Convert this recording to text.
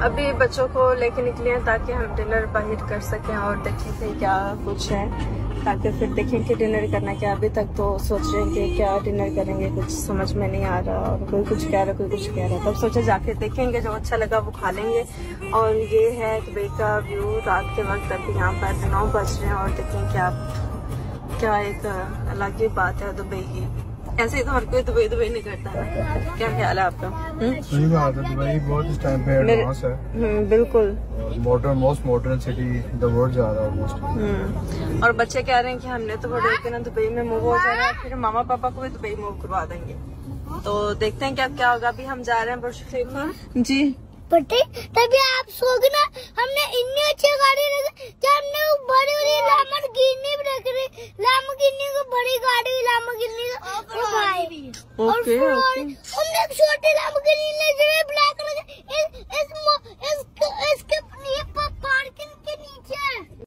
अभी बच्चों को लेके निकले हैं ताकि हम डिनर बाहर कर सकें और देखें कि क्या कुछ है, ताकि फिर देखें कि डिनर करना क्या। अभी तक तो सोच रहे हैं कि क्या डिनर करेंगे, कुछ समझ में नहीं आ रहा, और कोई कुछ कह रहा कोई कुछ कह रहा। तब सोचा जाके देखेंगे, जो अच्छा लगा वो खा लेंगे। और ये है दुबई का व्यू रात के वक्त। अभी यहाँ पर 9 बज रहे हैं और देखें क्या एक अलग ही बात है दुबई की। ऐसे ही तो हर कोई दुबई नहीं करता ना। क्या ख्याल है आपका? सही बात है, दुबई बहुत इस टाइम पे एडवांस है। बिल्कुल most modern city the world जा रहा है ऑलमोस्ट। और बच्चे कह रहे हैं कि हमने तो बड़े होकर ना दुबई में मूव हो जाना है, फिर मामा पापा को भी दुबई मूव करवा देंगे। तो देखते हैं क्या होगा। अभी हम जा रहे हैं बुर्ज खलीफा जी। पता तभी आप सोगे ना, हमने इतनी अच्छी गाड़ी रखी कि हमने बड़ी बड़ी लैम्बोर्गिनी भी रख रही, लैम्बोर्गिनी को बड़ी गाड़ी, लैम्बोर्गिनी को भाई। ओके हमने एक छोटी लैम्बोर्गिनी ले, ब्लैक कलर